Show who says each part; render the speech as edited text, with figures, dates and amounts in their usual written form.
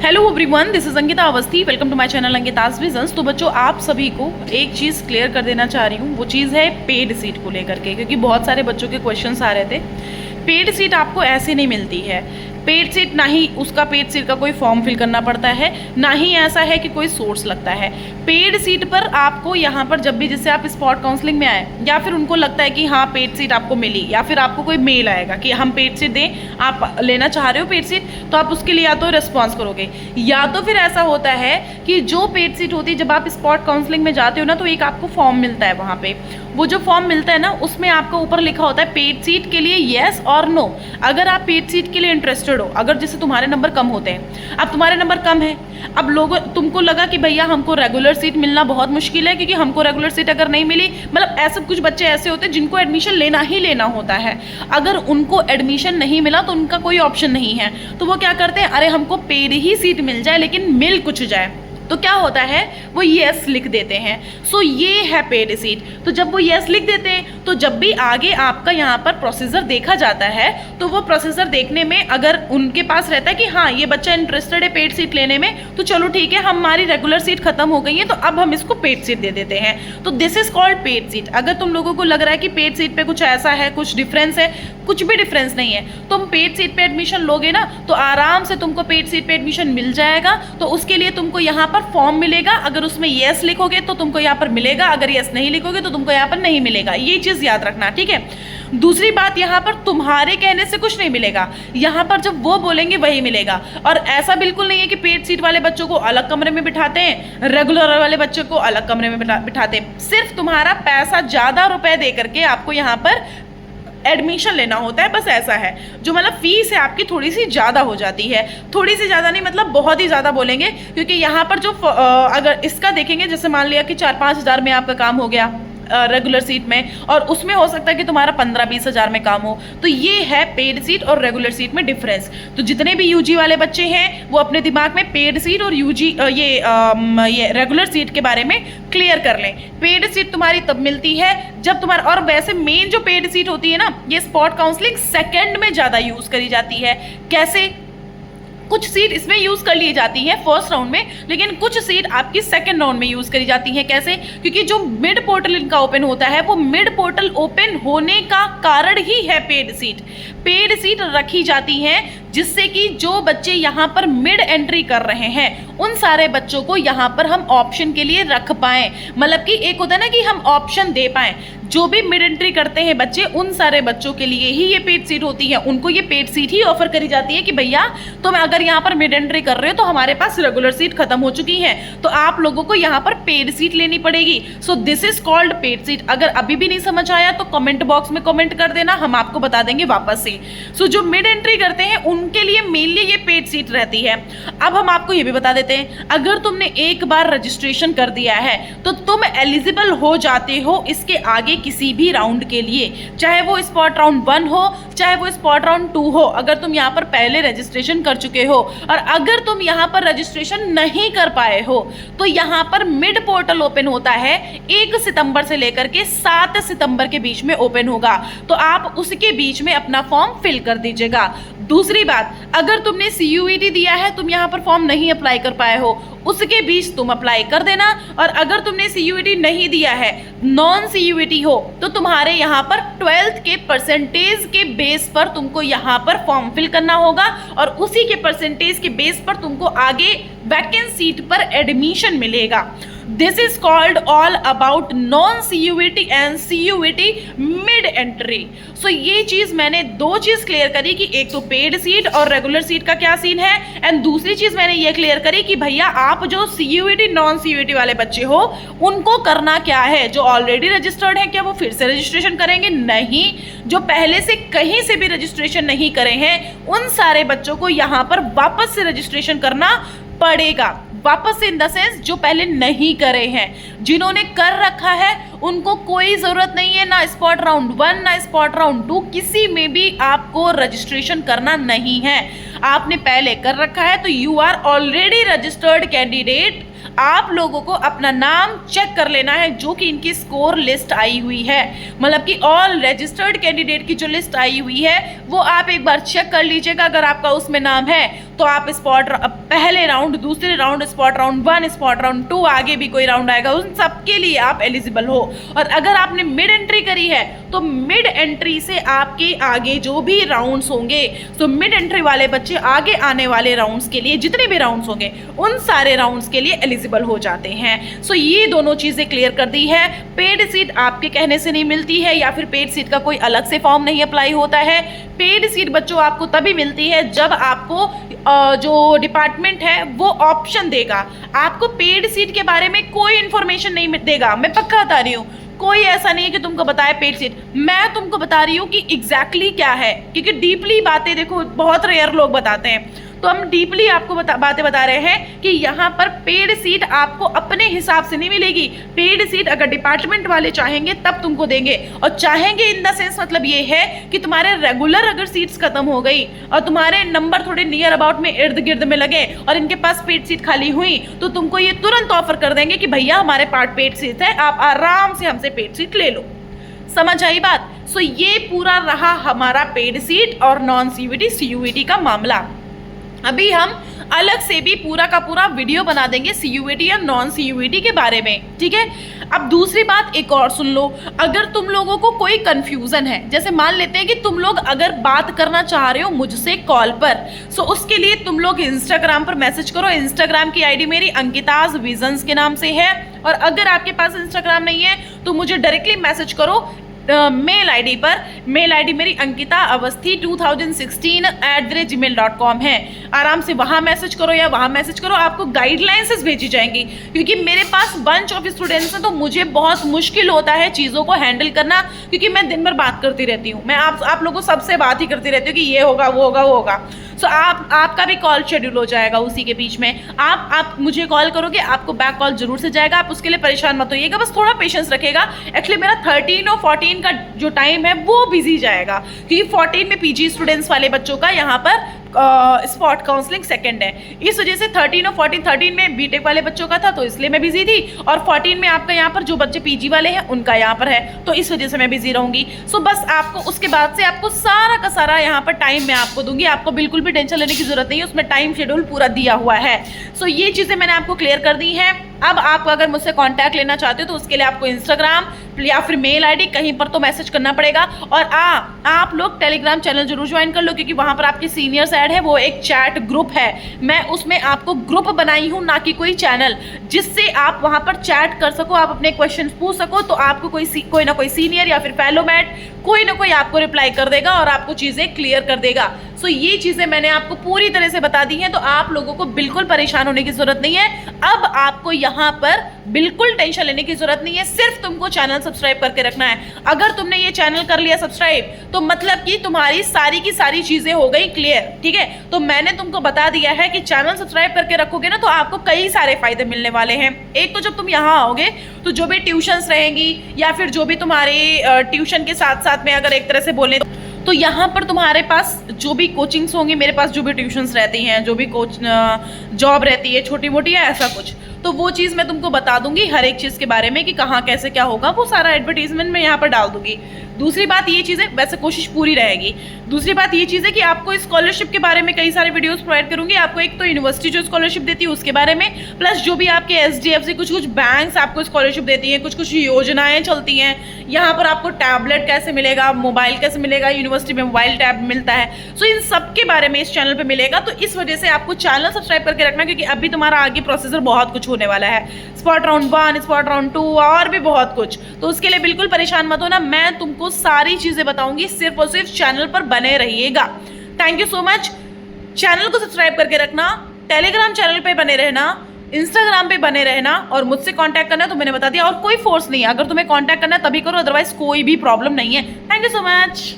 Speaker 1: Hello everyone, this is Ankita Awasthi. Welcome to my channel Ankita's visions. तो बच्चों, आप सभी को एक चीज़ क्लियर कर देना चाह रही हूँ। वो चीज़ है पेड सीट को लेकर के, क्योंकि बहुत सारे बच्चों के क्वेश्चंस आ रहे थे। पेड सीट आपको ऐसे नहीं मिलती है। पेड सीट ना ही उसका पेड सीट का कोई फॉर्म फिल करना पड़ता है, ना ही ऐसा है कि कोई सोर्स लगता है। पेड सीट पर आपको यहाँ पर जब भी, जैसे आप स्पॉट काउंसलिंग में आए या फिर उनको लगता है कि हाँ पेड सीट आपको मिली, या फिर आपको कोई मेल आएगा कि हम पेड सीट दें, आप लेना चाह रहे हो पेड सीट, तो आप उसके लिए या तो रिस्पॉन्स करोगे, या तो फिर ऐसा होता है कि जो पेड सीट होती है, जब आप स्पॉट काउंसलिंग में जाते हो ना, तो एक आपको फॉर्म मिलता है। वहाँ पे वो जो फॉर्म मिलता है ना, उसमें आपका ऊपर लिखा होता है पेड सीट के लिए येस और नो। अगर आप पेड सीट के लिए इंटरेस्टेड हो, अगर जैसे तुम्हारे नंबर कम होते हैं, अब तुम्हारे नंबर कम है, अब लोगों तुमको लगा कि भैया हमको रेगुलर सीट मिलना बहुत मुश्किल है, क्योंकि हमको रेगुलर सीट अगर नहीं मिली, मतलब ऐसे कुछ बच्चे ऐसे होते हैं जिनको एडमिशन लेना ही लेना होता है। अगर उनको एडमिशन नहीं मिला तो उनका कोई ऑप्शन नहीं है, तो वो क्या करते हैं, अरे हमको पेड ही सीट मिल जाए लेकिन मिल कुछ जाए। तो क्या होता है, वो येस लिख देते हैं। सो ये है पेड सीट। तो जब वो येस लिख देते हैं, तो जब भी आगे आपका यहाँ पर प्रोसीजर देखा जाता है, तो वो प्रोसीजर देखने में अगर उनके पास रहता है कि हाँ ये बच्चा इंटरेस्टेड है पेड सीट लेने में, तो चलो ठीक है, हमारी रेगुलर सीट खत्म हो गई है, तो अब हम इसको पेड सीट दे देते हैं। तो this is called paid seat. अगर तुम लोगों को लग रहा है कि पेड सीट पे कुछ ऐसा है, कुछ डिफरेंस है, कुछ भी डिफरेंस नहीं है। तुम पेड सीट पे एडमिशन लोगे ना, तो आराम से तुमको पेड सीट पे एडमिशन मिल जाएगा। तो उसके लिए तुमको यहाँ पर फॉर्म मिलेगा, अगर उसमें येस लिखोगे तो तुमको यहाँ पर मिलेगा, अगर येस नहीं लिखोगे तो तुमको यहाँ पर नहीं मिलेगा। ये चीज याद रखना, ठीक है। दूसरी बात, यहाँ पर तुम्हारे कहने से कुछ नहीं मिलेगा, यहाँ पर जब वो बोलेंगे वही मिलेगा। और ऐसा बिल्कुल नहीं है कि पेड सीट वाले बच्चों को अलग कमरे में बिठाते हैं, रेगुलर वाले बच्चों को अलग कमरे में बिठाते हैं। सिर्फ तुम्हारा पैसा ज्यादा रुपए दे करके आपको यहाँ पर एडमिशन लेना होता है, बस ऐसा है। जो मतलब फीस है आपकी थोड़ी सी ज़्यादा हो जाती है, थोड़ी सी ज़्यादा नहीं, मतलब बहुत ही ज़्यादा बोलेंगे, क्योंकि यहाँ पर जो अगर इसका देखेंगे, जैसे मान लिया कि 4-5 हज़ार में आपका काम हो गया रेगुलर सीट में, और उसमें हो सकता है कि तुम्हारा 15-20 हज़ार में काम हो। तो ये है पेड सीट और रेगुलर सीट में डिफरेंस। तो जितने भी यूजी वाले बच्चे हैं, वो अपने दिमाग में पेड सीट और यूजी ये रेगुलर सीट के बारे में क्लियर कर लें। पेड सीट तुम्हारी तब मिलती है जब तुम्हारा, और वैसे मेन जो पेड सीट होती है ना, ये स्पॉट काउंसलिंग सेकेंड में ज़्यादा यूज करी जाती है। कैसे? कुछ सीट इसमें यूज कर ली जाती है फर्स्ट राउंड में, लेकिन कुछ सीट आपकी सेकंड राउंड में यूज करी जाती है। कैसे? क्योंकि जो मिड पोर्टल इनका ओपन होता है, वो मिड पोर्टल ओपन होने का कारण ही है पेड सीट। पेड सीट रखी जाती है जिससे कि जो बच्चे यहाँ पर मिड एंट्री कर रहे हैं, उन सारे बच्चों को यहाँ पर हम ऑप्शन के लिए रख पाएं। मतलब कि एक होता है ना कि हम ऑप्शन दे पाएं। जो भी मिड एंट्री करते हैं बच्चे, उन सारे बच्चों के लिए ही ये पेड सीट होती है। उनको ये पेड सीट ही ऑफर करी जाती है कि भैया तुम अगर यहाँ पर मिड एंट्री कर रहे हो, तो हमारे पास रेगुलर सीट खत्म हो चुकी है, तो आप लोगों को यहाँ पर पेड सीट लेनी पड़ेगी। So this is called paid seat. अगर अभी भी नहीं समझ आया तो कमेंट बॉक्स में कमेंट कर देना, हम आपको बता देंगे वापस से। सो जो मिड एंट्री करते हैं उनके लिए मेनली ये पेड सीट रहती है। अब हम आपको ये भी बता देते हैं, अगर तुमने एक बार रजिस्ट्रेशन कर दिया है तो तुम एलिजिबल हो जाते हो इसके आगे किसी भी राउंड के लिए, चाहे वो स्पॉट राउंड 1 हो, चाहे वो स्पॉट राउंड 2 हो। अगर तुम यहाँ पर पहले रजिस्ट्रेशन कर चुके हो, और अगर तुम यहाँ पर रजिस्ट्रेशन नहीं कर पाए हो, तो यहाँ पर मिड पोर्टल ओपन होता है 1 सितंबर से लेकर के 7 सितंबर के बीच में ओपन होगा। तो आप उसके बीच में अपना फॉर्म फिल कर दीजिएगा। दूसरी बात, अगर तुमने CUET दिया है, तुम यहाँ पर फॉर्म नहीं अप्लाई कर पाए हो, उसके बीच तुम अप्लाई कर देना। और अगर तुमने CUET नहीं दिया है, नॉन CUET हो, तो तुम्हारे यहाँ पर 12th के परसेंटेज के बेस पर तुमको यहाँ पर फॉर्म फिल करना होगा, और उसी के परसेंटेज के बेस पर तुमको आगे वैकेंट सीट पर एडमिशन मिलेगा। This is called all about non CUET and CUET mid entry. So ये चीज मैंने 2 चीज क्लियर करी कि एक तो पेड सीट और रेगुलर सीट का क्या सीन है, एंड दूसरी चीज मैंने ये क्लियर करी कि भैया आप जो CUET नॉन CUET वाले बच्चे हो, उनको करना क्या है। जो ऑलरेडी रजिस्टर्ड है, क्या वो फिर से रजिस्ट्रेशन करेंगे? नहीं। जो पहले से कहीं से भी रजिस्ट्रेशन नहीं करे हैं, उन सारे बच्चों को यहाँ पर वापस से रजिस्ट्रेशन करना पड़ेगा। वापस से इन द सेंस जो पहले नहीं करे हैं। जिन्होंने कर रखा है उनको कोई जरूरत नहीं है, ना स्पॉट राउंड 1 ना स्पॉट राउंड 2, किसी में भी आपको रजिस्ट्रेशन करना नहीं है। आपने पहले कर रखा है तो you are already registered candidate. आप लोगों को अपना नाम चेक कर लेना है, जो कि इनकी स्कोर लिस्ट आई हुई है, मतलब कि ऑल रजिस्टर्ड कैंडिडेट की जो लिस्ट आई हुई है वो आप एक बार चेक कर लीजिएगा। अगर आपका उसमें नाम है तो आप पहले राउंड, दूसरे round, spot round 1, spot round 2, आगे भी कोई राउंड आएगा, उन सबके लिए आप एलिजिबल हो। और अगर आपने मिड एंट्री करी है तो मिड एंट्री से आपके आगे जो भी राउंड्स होंगे, तो मिड एंट्री वाले बच्चे आगे आने वाले राउंड्स के लिए, जितने भी राउंड्स होंगे उन सारे राउंड्स के लिए एलिजिबल हो जाते हैं। सो ये दोनों चीजें क्लियर कर दी है। पेड सीट आपके कहने से नहीं मिलती है, या फिर पेड सीट का कोई अलग से फॉर्म नहीं अप्लाई होता है। पेड सीट बच्चों आपको तभी मिलती है जब आपको जो डिपार्टमेंट है वो ऑप्शन देगा। आपको पेड सीट के बारे में कोई इंफॉर्मेशन नहीं देगा, मैं पक्का बता रही हूँ। कोई ऐसा नहीं है कि तुमको बताए पेड सीट, मैं तुमको बता रही हूँ कि एग्जैक्टली क्या है, क्योंकि डीपली बातें देखो बहुत रेयर लोग बताते हैं, तो हम डीपली आपको बातें बता रहे हैं कि यहाँ पर पेड सीट आपको अपने हिसाब से नहीं मिलेगी। पेड सीट अगर डिपार्टमेंट वाले चाहेंगे तब तुमको देंगे, और चाहेंगे इन द सेंस मतलब ये है कि तुम्हारे रेगुलर अगर सीट्स खत्म हो गई और तुम्हारे नंबर थोड़े नियर अबाउट में इर्द गिर्द में लगे और इनके पास पेड सीट खाली हुई, तो तुमको ये तुरंत ऑफर कर देंगे कि भैया हमारे पास पेड सीट है, आप आराम से हमसे पेड सीट ले लो। समझ आई बात? सो ये पूरा रहा हमारा पेड सीट और नॉन सीयूईटी सीयूईटी का मामला। अभी हम अलग से भी पूरा का पूरा वीडियो बना देंगे सीयूईटी या नॉन सीयूईटी के बारे में, ठीक है। अब दूसरी बात एक और सुन लो, अगर तुम लोगों को कोई कंफ्यूजन है, जैसे मान लेते हैं कि तुम लोग अगर बात करना चाह रहे हो मुझसे कॉल पर, सो उसके लिए तुम लोग इंस्टाग्राम पर मैसेज करो। इंस्टाग्राम की आईडी मेरी अंकिताज विजन्स के नाम से है, और अगर आपके पास इंस्टाग्राम नहीं है तो मुझे डायरेक्टली मैसेज करो मेल आईडी पर। मेल आईडी मेरी अंकिता अवस्थी 2016@gmail.com है। आराम से वहाँ मैसेज करो या वहाँ मैसेज करो, आपको गाइडलाइंस भेजी जाएंगी, क्योंकि मेरे पास बंच ऑफ स्टूडेंट्स हैं तो मुझे बहुत मुश्किल होता है चीज़ों को हैंडल करना, क्योंकि मैं दिन भर बात करती रहती हूँ। मैं आप लोगों सबसे बात ही करती रहती हूँ कि ये होगा वो होगा वो होगा। सो आपका भी कॉल शेड्यूल हो जाएगा उसी के बीच में। आप मुझे कॉल करोगे, आपको बैक कॉल जरूर से जाएगा, आप उसके लिए परेशान मत होइएगा, बस थोड़ा पेशेंस रखेगा। एक्चुअली मेरा 13 और 14 का जो टाइम है वो बिजी जाएगा, क्योंकि 14 में पीजी स्टूडेंट्स वाले बच्चों का यहाँ पर स्पॉट काउंसलिंग सेकंड है, इस वजह से 13 और 14, 13 में बीटेक वाले बच्चों का था तो इसलिए मैं बिजी थी, और 14 में आपका यहाँ पर जो बच्चे पीजी वाले हैं उनका यहाँ पर है, तो इस वजह से मैं बिजी रहूंगी। सो बस आपको उसके बाद से आपको सारा का सारा यहाँ पर टाइम मैं आपको दूंगी, आपको बिल्कुल भी टेंशन लेने की जरूरत नहीं है, उसमें टाइम शेड्यूल पूरा दिया हुआ है। सो ये चीज़ें मैंने आपको क्लियर कर दी हैं। अब आप अगर मुझसे कांटेक्ट लेना चाहते हो तो उसके लिए आपको इंस्टाग्राम या फिर मेल आईडी कहीं पर तो मैसेज करना पड़ेगा, और आप लोग टेलीग्राम चैनल जरूर ज्वाइन कर लो, क्योंकि वहां पर आपके सीनियर्स ऐड है, वो एक चैट ग्रुप है, मैं उसमें आपको ग्रुप बनाई हूँ ना कि कोई चैनल, जिससे आप वहां पर चैट कर सको, आप अपने क्वेश्चन पूछ सको, तो आपको कोई ना कोई सीनियर या फिर फेलोमेट कोई ना कोई आपको रिप्लाई कर देगा और आपको चीज़ें क्लियर कर देगा। सो ये चीज़ें मैंने आपको पूरी तरह से बता दी हैं, तो आप लोगों को बिल्कुल परेशान होने की जरूरत नहीं है। अब आपको यहाँ पर बिल्कुल टेंशन लेने की जरूरत नहीं है, सिर्फ तुमको चैनल सब्सक्राइब करके रखना है। अगर तुमने ये चैनल कर लिया सब्सक्राइब, तो मतलब कि तुम्हारी सारी की सारी चीजें हो गई क्लियर, ठीक है। तो मैंने तुमको बता दिया है कि चैनल सब्सक्राइब करके रखोगे ना तो आपको कई सारे फायदे मिलने वाले हैं। एक तो जब तुम यहाँ आओगे तो जो भी ट्यूशंस रहेंगी या फिर जो भी तुम्हारे ट्यूशन के साथ साथ में अगर एक तरह से बोले तो यहाँ पर तुम्हारे पास जो भी कोचिंग्स होंगी, मेरे पास जो भी ट्यूशंस रहती हैं, जो भी जॉब रहती है छोटी मोटी या ऐसा कुछ, तो वो चीज़ मैं तुमको बता दूंगी हर एक चीज़ के बारे में कि कहाँ कैसे क्या होगा, वो सारा एडवर्टीजमेंट मैं यहाँ पर डाल दूंगी। दूसरी बात ये चीज़ है, वैसे कोशिश पूरी रहेगी। दूसरी बात ये चीज़ है कि आपको स्कॉलरशिप के बारे में कई सारे वीडियोस प्रोवाइड करूंगी। आपको एक तो यूनिवर्सिटी जो स्कॉलरशिप देती है उसके बारे में, प्लस जो भी आपके SDFC कुछ बैंक्स आपको स्कॉलरशिप देती हैं, कुछ योजनाएं चलती हैं। यहाँ पर आपको टैबलेट कैसे मिलेगा, मोबाइल कैसे मिलेगा, यूनिवर्सिटी में मोबाइल टैब मिलता है, सो इन सब के बारे में इस चैनल पर मिलेगा। तो इस वजह से आपको चैनल सब्सक्राइब करके रखना, क्योंकि अभी तुम्हारा आगे प्रोसेसर बहुत कुछ होने वाला है, स्पॉट राउंड 1, स्पॉट राउंड 2 और भी बहुत कुछ। तो उसके लिए बिल्कुल परेशान मत होना, मैं तुमको सारी चीजें बताऊंगी, सिर्फ और सिर्फ चैनल पर बने रहिएगा। Thank you so much. Channel को सब्सक्राइब करके रखना, टेलीग्राम चैनल पे बने रहना, इंस्टाग्राम पे बने रहना, और मुझसे कांटेक्ट करना तो मैंने बता दिया, और कोई फोर्स नहीं है, अगर तुम्हें कांटेक्ट करना है तभी करो, अदरवाइज कोई भी प्रॉब्लम नहीं है। Thank you so much.